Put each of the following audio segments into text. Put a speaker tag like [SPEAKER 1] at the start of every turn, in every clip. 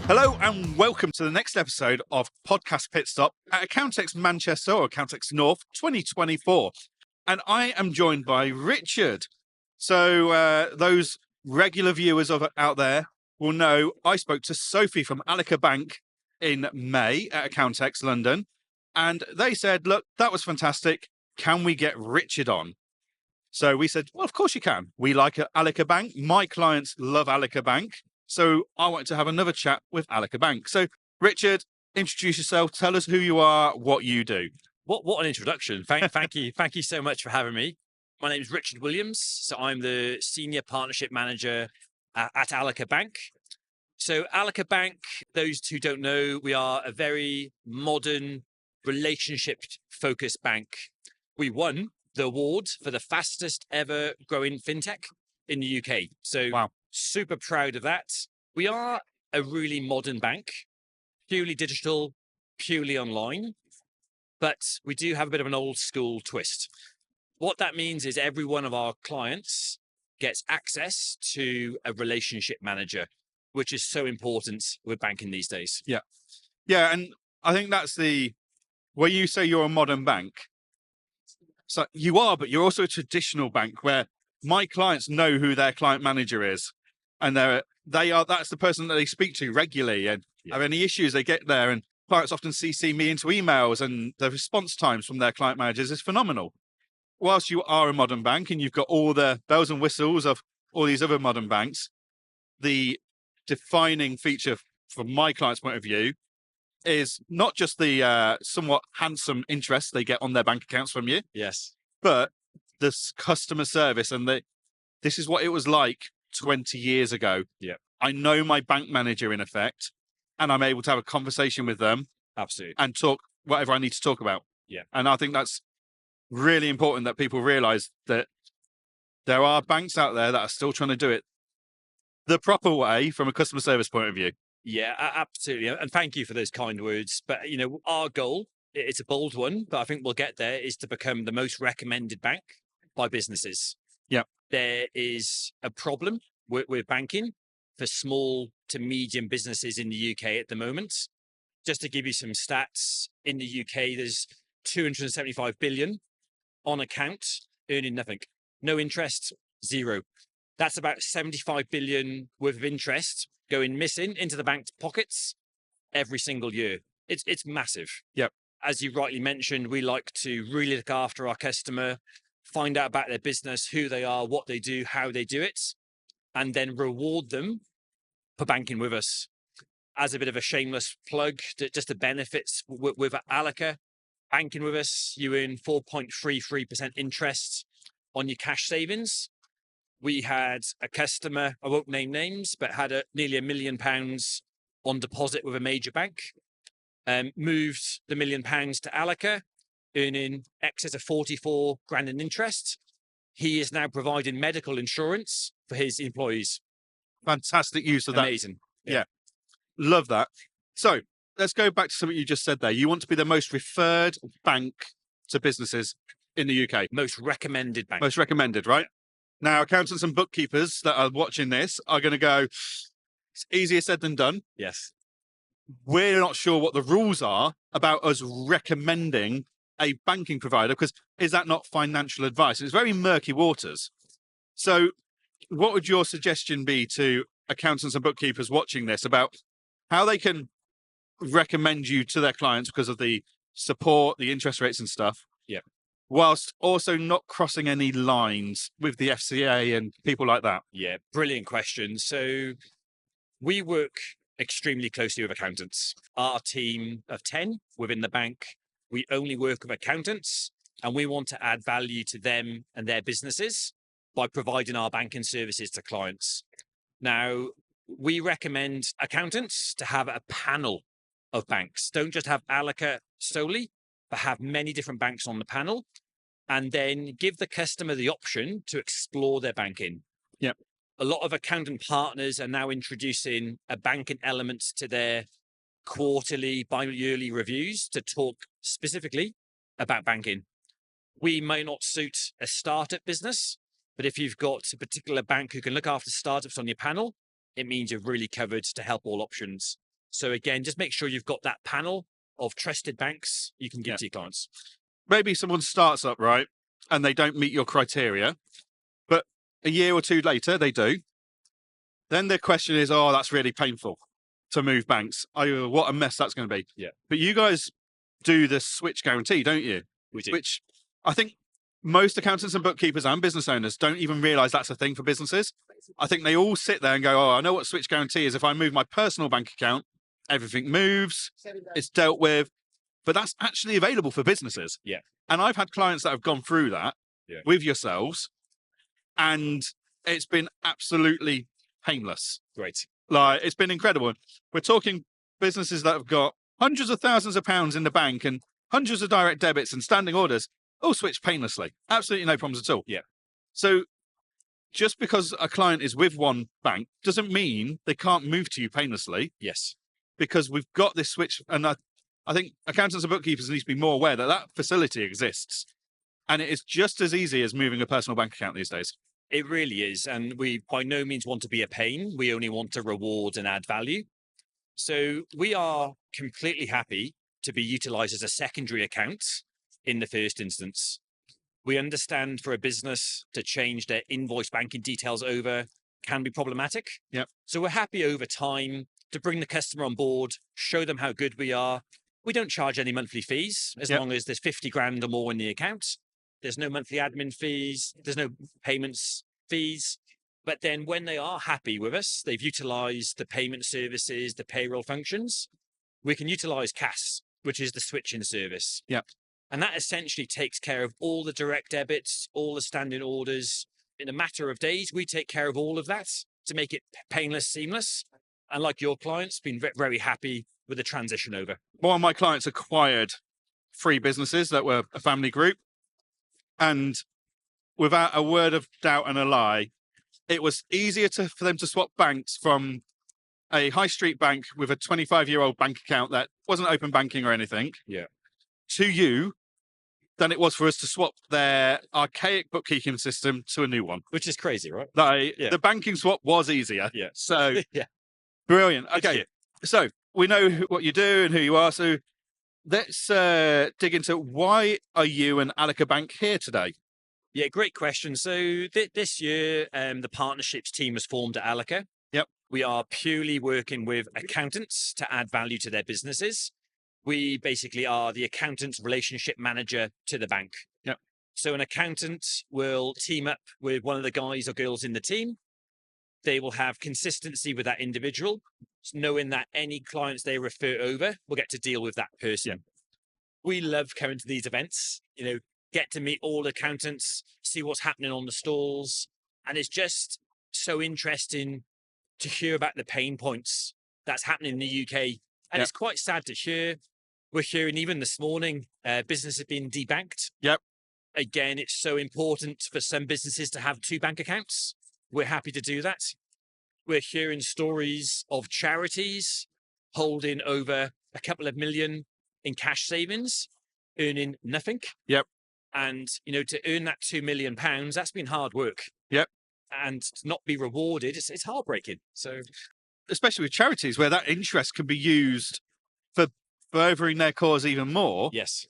[SPEAKER 1] Hello and welcome to the next episode of Podcast Pitstop at Accountex Manchester or Accountex North 2024. And I am joined by Richard. So those regular viewers out there will know I spoke to Sophie from Allica Bank in May at Accountex London. And they said, look, that was fantastic. Can we get Richard on? So we said, well, of course you can. We like Allica Bank. My clients love Allica Bank. So I wanted to have another chat with Allica Bank. So Richard, introduce yourself. Tell us who you are, what you do.
[SPEAKER 2] What an introduction. Thank you so much for having me. My name is Richard Williams. So I'm the Senior Partnership Manager at Allica Bank. So Allica Bank, those who don't know, we are a very modern, relationship-focused bank. We won the award for the fastest ever growing fintech in the UK. So wow. Super proud of that. We are a really modern bank, purely digital, purely online, but we do have a bit of an old school twist. What that means is every one of our clients gets access to a relationship manager, which is so important with banking these days.
[SPEAKER 1] Yeah. Yeah. And I think that's where you say you're a modern bank. So you are, but you're also a traditional bank where my clients know who their client manager is. And that's the person that they speak to regularly, and have any issues, they get there, and clients often CC me into emails, and the response times from their client managers is phenomenal. Whilst you are a modern bank and you've got all the bells and whistles of all these other modern banks, the defining feature from my client's point of view is not just the somewhat handsome interest they get on their bank accounts from you.
[SPEAKER 2] Yes.
[SPEAKER 1] But this customer service, and this is what it was like 20 years ago.
[SPEAKER 2] Yeah.
[SPEAKER 1] I know my bank manager in effect, and I'm able to have a conversation with them.
[SPEAKER 2] Absolutely.
[SPEAKER 1] And talk whatever I need to talk about.
[SPEAKER 2] Yeah.
[SPEAKER 1] And I think that's really important that people realize that there are banks out there that are still trying to do it the proper way from a customer service point of view.
[SPEAKER 2] Yeah, absolutely. And thank you for those kind words. But, our goal, it's a bold one, but I think we'll get there, is to become the most recommended bank by businesses.
[SPEAKER 1] Yeah.
[SPEAKER 2] There is a problem with banking for small to medium businesses in the UK at the moment. Just to give you some stats, in the UK, there's 275 billion on account, earning nothing. No interest, zero. That's about 75 billion worth of interest going missing into the bank's pockets every single year. It's massive.
[SPEAKER 1] Yep.
[SPEAKER 2] As you rightly mentioned, we like to really look after our customer, find out about their business, who they are, what they do, how they do it, and then reward them for banking with us. As a bit of a shameless plug, just the benefits with Allica, banking with us, you earn 4.33% interest on your cash savings. We had a customer, I won't name names, but had nearly £1 million on deposit with a major bank, moved the £1 million to Allica, earning excess of 44 grand in interest. He is now providing medical insurance for his employees.
[SPEAKER 1] Fantastic use of that.
[SPEAKER 2] Amazing.
[SPEAKER 1] Yeah. Love that. So let's go back to something you just said there. You want to be the most referred bank to businesses in the UK.
[SPEAKER 2] Most recommended bank.
[SPEAKER 1] Most recommended, right? Now, accountants and bookkeepers that are watching this are going to go, it's easier said than done.
[SPEAKER 2] Yes.
[SPEAKER 1] We're not sure what the rules are about us recommending a banking provider, because is that not financial advice? It's very murky waters. So what would your suggestion be to accountants and bookkeepers watching this about how they can recommend you to their clients because of the support, the interest rates and stuff?
[SPEAKER 2] Yeah.
[SPEAKER 1] Whilst also not crossing any lines with the FCA and people like that?
[SPEAKER 2] Yeah, brilliant question. So we work extremely closely with accountants. Our team of 10 within the bank, we only work with accountants, and we want to add value to them and their businesses by providing our banking services to clients. Now, we recommend accountants to have a panel of banks. Don't just have Allica solely, but have many different banks on the panel, and then give the customer the option to explore their banking.
[SPEAKER 1] Yep.
[SPEAKER 2] A lot of accountant partners are now introducing a banking element to their quarterly, bi-yearly reviews to talk specifically about banking. We may not suit a startup business, but if you've got a particular bank who can look after startups on your panel, it means you're really covered to help all options. So again, just make sure you've got that panel of trusted banks you can give
[SPEAKER 1] Yeah.
[SPEAKER 2] to your clients.
[SPEAKER 1] Maybe someone starts up, right, and they don't meet your criteria, but a year or two later they do. Then the question is, oh, that's really painful to move banks. Oh, what a mess that's going to be.
[SPEAKER 2] Yeah.
[SPEAKER 1] But you guys do the switch guarantee, don't you?
[SPEAKER 2] We do.
[SPEAKER 1] Which I think most accountants and bookkeepers and business owners don't even realize that's a thing for businesses. I think they all sit there and go, oh, I know what switch guarantee is. If I move my personal bank account, everything moves, it's dealt with. But that's actually available for businesses.
[SPEAKER 2] Yeah.
[SPEAKER 1] And I've had clients that have gone through that with yourselves, and it's been absolutely painless.
[SPEAKER 2] Great.
[SPEAKER 1] Like, it's been incredible. We're talking businesses that have got hundreds of thousands of pounds in the bank and hundreds of direct debits and standing orders, all switched painlessly. Absolutely no problems at all.
[SPEAKER 2] Yeah.
[SPEAKER 1] So just because a client is with one bank doesn't mean they can't move to you painlessly,
[SPEAKER 2] Yes.
[SPEAKER 1] because we've got this switch. And I think accountants and bookkeepers need to be more aware that that facility exists. And it is just as easy as moving a personal bank account these days.
[SPEAKER 2] It really is. And we by no means want to be a pain. We only want to reward and add value. So we are completely happy to be utilized as a secondary account in the first instance. We understand for a business to change their invoice banking details over can be problematic.
[SPEAKER 1] Yep.
[SPEAKER 2] So we're happy over time to bring the customer on board, show them how good we are. We don't charge any monthly fees as long as there's 50 grand or more in the account. There's no monthly admin fees. There's no payments fees. But then when they are happy with us, they've utilized the payment services, the payroll functions, we can utilize CAS, which is the switching service.
[SPEAKER 1] Yep.
[SPEAKER 2] And that essentially takes care of all the direct debits, all the standing orders. In a matter of days, we take care of all of that to make it painless, seamless. And like your clients, been very happy with the transition over.
[SPEAKER 1] One of my clients acquired 3 businesses that were a family group. And without a word of doubt and a lie, it was easier for them to swap banks from a high street bank with a 25-year-old bank account that wasn't open banking or anything to you than it was for us to swap their archaic bookkeeping system to a new one.
[SPEAKER 2] Which is crazy, right?
[SPEAKER 1] The banking swap was easier.
[SPEAKER 2] Yeah.
[SPEAKER 1] So
[SPEAKER 2] Yeah.
[SPEAKER 1] brilliant. Okay. So we know what you do and who you are. So let's dig into, why are you and Allica Bank here today?
[SPEAKER 2] Yeah, great question. So this year, the partnerships team was formed at Allica.
[SPEAKER 1] Yep.
[SPEAKER 2] We are purely working with accountants to add value to their businesses. We basically are the accountant's relationship manager to the bank.
[SPEAKER 1] Yep.
[SPEAKER 2] So an accountant will team up with one of the guys or girls in the team. They will have consistency with that individual, knowing that any clients they refer over will get to deal with that person.
[SPEAKER 1] Yep.
[SPEAKER 2] We love coming to these events, get to meet all accountants, see what's happening on the stalls. And it's just so interesting to hear about the pain points that's happening in the UK. And it's quite sad to hear. We're hearing even this morning, business has been debanked.
[SPEAKER 1] Yep.
[SPEAKER 2] Again, it's so important for some businesses to have 2 bank accounts. We're happy to do that. We're hearing stories of charities holding over a couple of million in cash savings, earning nothing.
[SPEAKER 1] Yep.
[SPEAKER 2] And, to earn that £2 million, that's been hard work.
[SPEAKER 1] Yep.
[SPEAKER 2] And to not be rewarded, it's heartbreaking. So,
[SPEAKER 1] especially with charities where that interest can be used for furthering their cause even more.
[SPEAKER 2] Yes.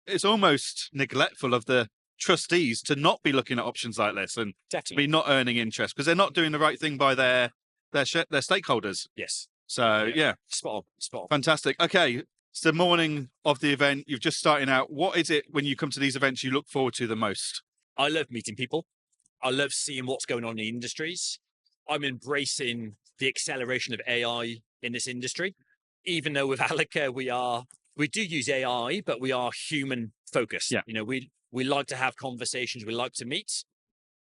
[SPEAKER 1] It's almost neglectful of the trustees to not be looking at options like this and to be not earning interest, because they're not doing the right thing by their stakeholders.
[SPEAKER 2] Yes.
[SPEAKER 1] So, yeah.
[SPEAKER 2] Spot on.
[SPEAKER 1] Fantastic. Okay. It's the morning of the event. You've just starting out. What is it when you come to these events you look forward to the most?
[SPEAKER 2] I love meeting people. I love seeing what's going on in the industries. I'm embracing the acceleration of AI in this industry. Even though with Allica, we do use AI, but we are human focused.
[SPEAKER 1] Yeah.
[SPEAKER 2] We like to have conversations. We like to meet,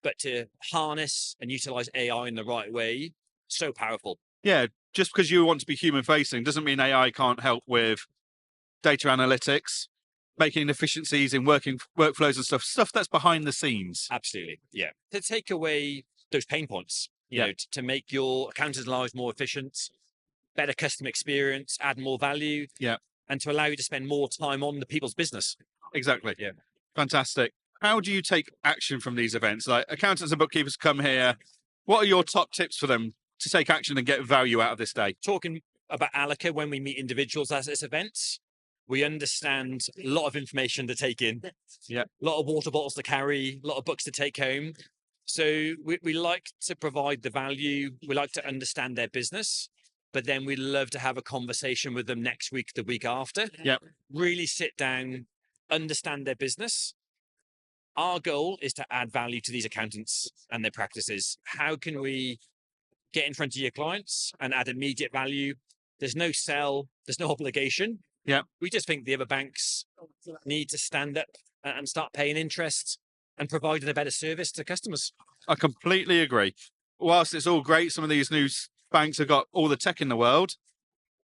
[SPEAKER 2] but to harness and utilize AI in the right way, so powerful.
[SPEAKER 1] Yeah. Just because you want to be human facing doesn't mean AI can't help with data analytics, making efficiencies in workflows and stuff that's behind the scenes.
[SPEAKER 2] Absolutely. Yeah. To take away those pain points, to make your accountants' lives more efficient, better customer experience, add more value.
[SPEAKER 1] Yeah.
[SPEAKER 2] And to allow you to spend more time on the people's business.
[SPEAKER 1] Exactly.
[SPEAKER 2] Yeah.
[SPEAKER 1] Fantastic. How do you take action from these events? Like, accountants and bookkeepers come here. What are your top tips for them to take action and get value out of this day?
[SPEAKER 2] Talking about Allica when we meet individuals at this event. We understand a lot of information to take in,
[SPEAKER 1] Yeah.
[SPEAKER 2] a lot of water bottles to carry, a lot of books to take home. So we like to provide the value. We like to understand their business, but then we love to have a conversation with them next week, the week after.
[SPEAKER 1] Yeah.
[SPEAKER 2] Really sit down, understand their business. Our goal is to add value to these accountants and their practices. How can we get in front of your clients and add immediate value? There's no sell, there's no obligation.
[SPEAKER 1] Yeah.
[SPEAKER 2] We just think the other banks need to stand up and start paying interest and providing a better service to customers.
[SPEAKER 1] I completely agree. Whilst it's all great, some of these new banks have got all the tech in the world.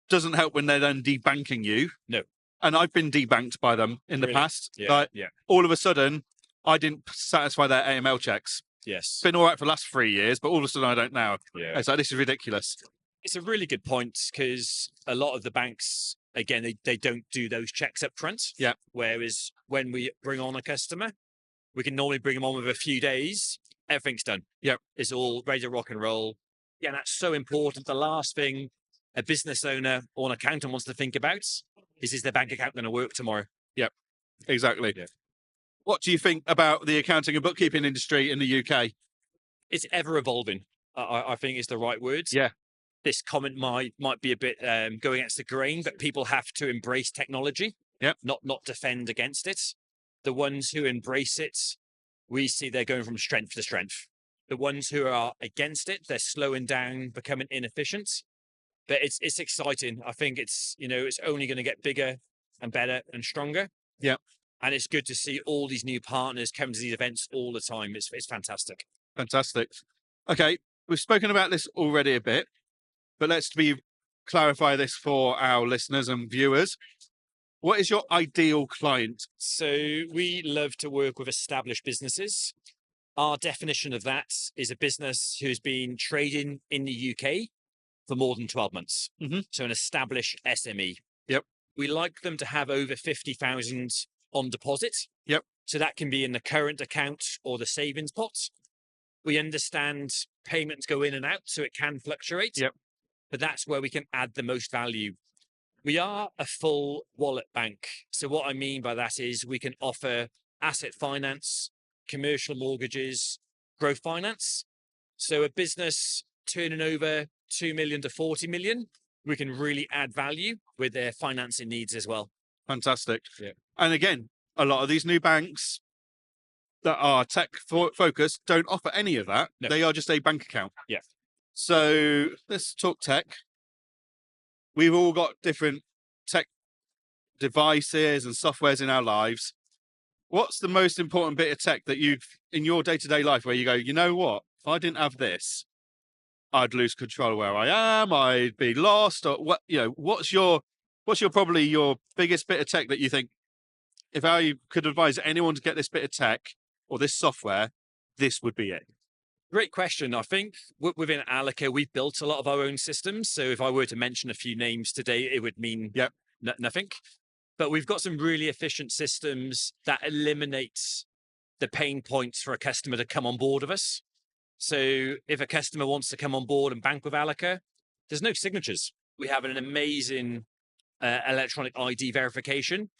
[SPEAKER 1] Doesn't help when they're then debanking you.
[SPEAKER 2] No.
[SPEAKER 1] And I've been debanked by them in the
[SPEAKER 2] Really?
[SPEAKER 1] past.
[SPEAKER 2] Yeah,
[SPEAKER 1] Like,
[SPEAKER 2] yeah.
[SPEAKER 1] all of a sudden, I didn't satisfy their AML checks.
[SPEAKER 2] Yes.
[SPEAKER 1] It's been all right for the last 3 years, but all of a sudden I don't now.
[SPEAKER 2] Yeah.
[SPEAKER 1] It's like, this is ridiculous.
[SPEAKER 2] It's a really good point because a lot of the banks, again, they don't do those checks up front.
[SPEAKER 1] Yeah.
[SPEAKER 2] Whereas when we bring on a customer, we can normally bring them on with a few days. Everything's done.
[SPEAKER 1] Yeah.
[SPEAKER 2] It's all ready to rock and roll. Yeah, that's so important. The last thing a business owner or an accountant wants to think about is their bank account going to work tomorrow?
[SPEAKER 1] Exactly.
[SPEAKER 2] Yeah.
[SPEAKER 1] What do you think about the accounting and bookkeeping industry in the UK?
[SPEAKER 2] It's ever evolving. I think is the right words.
[SPEAKER 1] Yeah.
[SPEAKER 2] This comment might be a bit going against the grain, but people have to embrace technology.
[SPEAKER 1] Yep.
[SPEAKER 2] Not defend against it. The ones who embrace it, we see they're going from strength to strength. The ones who are against it, they're slowing down, becoming inefficient. But it's exciting. I think it's only going to get bigger and better and stronger.
[SPEAKER 1] Yeah.
[SPEAKER 2] And it's good to see all these new partners come to these events all the time. It's fantastic.
[SPEAKER 1] Fantastic. Okay, we've spoken about this already a bit, but let's clarify this for our listeners and viewers. What is your ideal client?
[SPEAKER 2] So we love to work with established businesses. Our definition of that is a business who's been trading in the UK for more than 12 months.
[SPEAKER 1] Mhm.
[SPEAKER 2] So an established SME.
[SPEAKER 1] Yep.
[SPEAKER 2] We like them to have over 50,000 on deposit.
[SPEAKER 1] Yep.
[SPEAKER 2] So that can be in the current account or the savings pot. We understand payments go in and out, so it can fluctuate.
[SPEAKER 1] Yep.
[SPEAKER 2] But that's where we can add the most value. We are a full wallet bank. So what I mean by that is we can offer asset finance, commercial mortgages, growth finance. So a business turning over 2 million to 40 million, we can really add value with their financing needs as well.
[SPEAKER 1] Fantastic.
[SPEAKER 2] Yeah.
[SPEAKER 1] And again, a lot of these new banks that are tech focused don't offer any of that.
[SPEAKER 2] No.
[SPEAKER 1] They are just a bank account.
[SPEAKER 2] Yeah.
[SPEAKER 1] So let's talk tech. We've all got different tech devices and softwares in our lives. What's the most important bit of tech that you've in your day-to-day life where you go, you know what? If I didn't have this, I'd lose control of where I am. I'd be lost. Or what? What's your probably your biggest bit of tech that you think, if I could advise anyone to get this bit of tech or this software, this would be it?
[SPEAKER 2] Great question. I think within Allica, we've built a lot of our own systems. So if I were to mention a few names today, it would mean nothing. But we've got some really efficient systems that eliminate the pain points for a customer to come on board with us. So if a customer wants to come on board and bank with Allica, there's no signatures. We have an amazing electronic ID verification,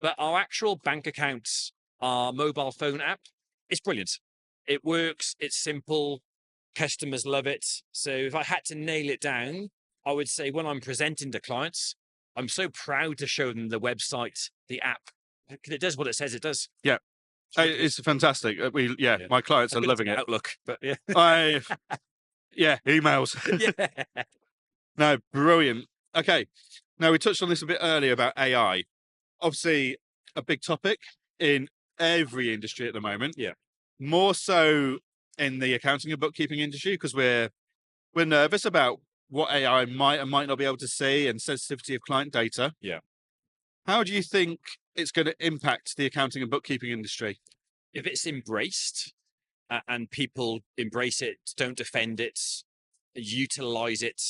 [SPEAKER 2] but our actual bank accounts, our mobile phone app, it's brilliant. It works. It's simple. Customers love it. So if I had to nail it down, I would say when I'm presenting to clients, I'm so proud to show them the website, the app. It does what it says it does.
[SPEAKER 1] Yeah. It's fantastic. My clients are loving it.
[SPEAKER 2] Outlook, but yeah.
[SPEAKER 1] Emails.
[SPEAKER 2] Yeah.
[SPEAKER 1] No, brilliant. Okay. Now, we touched on this a bit earlier about AI. Obviously, a big topic in every industry at the moment.
[SPEAKER 2] Yeah.
[SPEAKER 1] More so in the accounting and bookkeeping industry because we're nervous about what AI might and might not be able to see and sensitivity of client data.
[SPEAKER 2] Yeah.
[SPEAKER 1] How do you think it's going to impact the accounting and bookkeeping industry?
[SPEAKER 2] If it's embraced and people embrace it, don't defend it, utilize it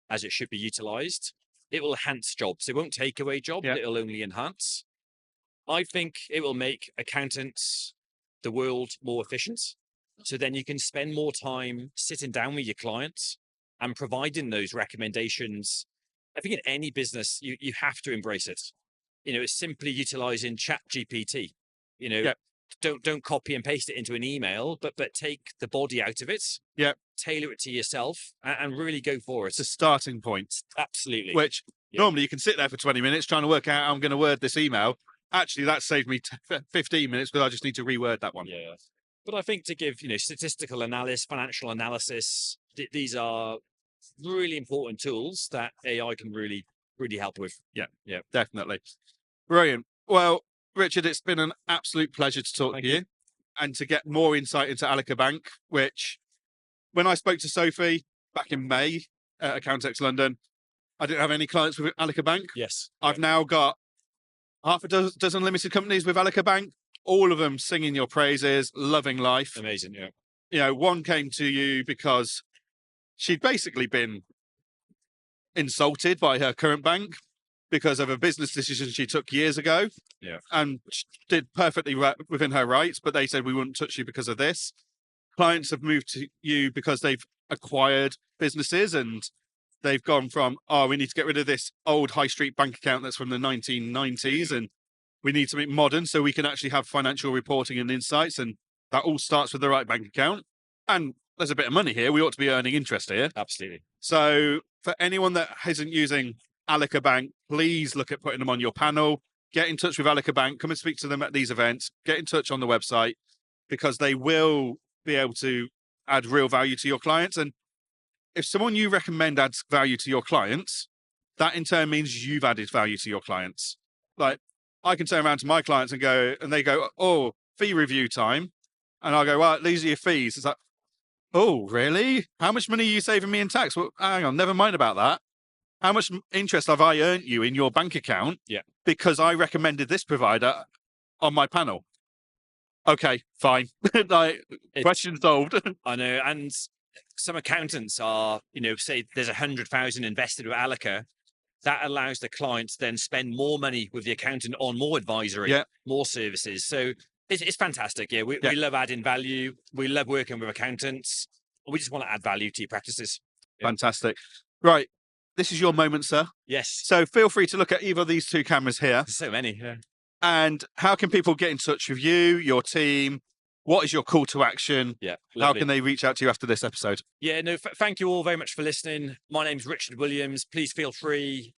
[SPEAKER 2] as it should be utilized, it will enhance jobs. It won't take away jobs.
[SPEAKER 1] Yeah.
[SPEAKER 2] It'll only enhance. I think it will make accountants, the world, more efficient. So then you can spend more time sitting down with your clients and providing those recommendations I think in any business, you have to embrace it. It's simply utilizing Chat GPT.
[SPEAKER 1] Yeah.
[SPEAKER 2] Don't copy and paste it into an email, but take the body out of it.
[SPEAKER 1] Yeah.
[SPEAKER 2] Tailor it to yourself and really go for it.
[SPEAKER 1] It's a starting point,
[SPEAKER 2] Absolutely.
[SPEAKER 1] which
[SPEAKER 2] Yeah.
[SPEAKER 1] normally you can sit there for 20 minutes trying to work out how I'm going to word this email. Actually, that saved me 15 minutes because I just need to reword that one.
[SPEAKER 2] Yeah. But I think to give, statistical analysis, financial analysis, these are really important tools that AI can really, really help with.
[SPEAKER 1] Yeah.
[SPEAKER 2] Yeah.
[SPEAKER 1] Definitely. Brilliant. Well, Richard, it's been an absolute pleasure to talk
[SPEAKER 2] Thank
[SPEAKER 1] to you and to get more insight into Allica Bank, which when I spoke to Sophie back in May at Accountex London, I didn't have any clients with Allica Bank.
[SPEAKER 2] Yes.
[SPEAKER 1] I've now got half a dozen limited companies with Allica Bank, all of them singing your praises, loving life.
[SPEAKER 2] Amazing. Yeah.
[SPEAKER 1] One came to you because she'd basically been insulted by her current bank because of a business decision she took years ago.
[SPEAKER 2] Yeah.
[SPEAKER 1] And she did perfectly within her rights, but they said we wouldn't touch you because of this. Clients have moved to you because they've acquired businesses and they've gone from, we need to get rid of this old high street bank account that's from the 1990s and we need something modern so we can actually have financial reporting and insights. And that all starts with the right bank account. And there's a bit of money here. We ought to be earning interest here.
[SPEAKER 2] Absolutely.
[SPEAKER 1] So for anyone that isn't using Allica Bank, please look at putting them on your panel. Get in touch with Allica Bank. Come and speak to them at these events. Get in touch on the website because they will be able to add real value to your clients. And if someone you recommend adds value to your clients, that in turn means you've added value to your clients. Like I can turn around to my clients and they go, oh, fee review time. And I'll go, well, these are your fees. It's like, oh, really? How much money are you saving me in tax? Well, hang on, never mind about that. How much interest have I earned you in your bank account?
[SPEAKER 2] Yeah.
[SPEAKER 1] Because I recommended this provider on my panel. Okay, fine. Question solved.
[SPEAKER 2] I know. And some accountants are, say there's 100,000 invested with Allica. That allows the client to then spend more money with the accountant on more advisory, more services. So it's fantastic. Yeah, we love adding value. We love working with accountants. We just want to add value to your practices. Yeah.
[SPEAKER 1] Fantastic. Right. This is your moment, sir.
[SPEAKER 2] Yes.
[SPEAKER 1] So feel free to look at either of these two cameras here.
[SPEAKER 2] There's so many. Yeah.
[SPEAKER 1] And how can people get in touch with you, your team? What is your call to action?
[SPEAKER 2] Yeah.
[SPEAKER 1] How
[SPEAKER 2] Lovely.
[SPEAKER 1] can they reach out to you after this episode?
[SPEAKER 2] Yeah, no, thank you all very much for listening. My name's Richard Williams. Please feel free,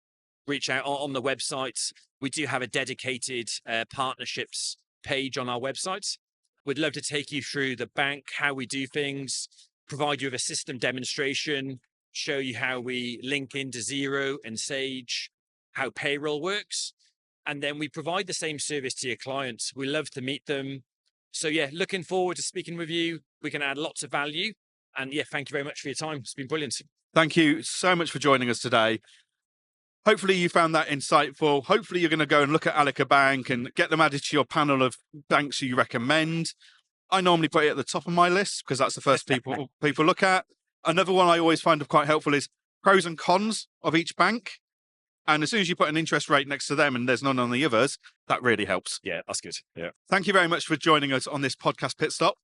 [SPEAKER 2] reach out on the website. We do have a dedicated partnerships page on our website. We'd love to take you through the bank, how we do things, provide you with a system demonstration, show you how we link into Xero and Sage, how payroll works. And then we provide the same service to your clients. We love to meet them. So yeah, looking forward to speaking with you. We can add lots of value. And yeah, thank you very much for your time. It's been brilliant.
[SPEAKER 1] Thank you so much for joining us today. Hopefully you found that insightful. Hopefully you're going to go and look at Allica Bank and get them added to your panel of banks you recommend. I normally put it at the top of my list because that's the first people look at. Another one I always find quite helpful is pros and cons of each bank. And as soon as you put an interest rate next to them and there's none on the others, that really helps.
[SPEAKER 2] Yeah, that's good. Yeah.
[SPEAKER 1] Thank you very much for joining us on this podcast pit stop.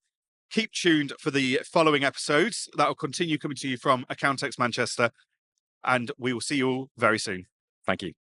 [SPEAKER 1] Keep tuned for the following episodes that will continue coming to you from Accountex Manchester. And we will see you all very soon.
[SPEAKER 2] Thank you.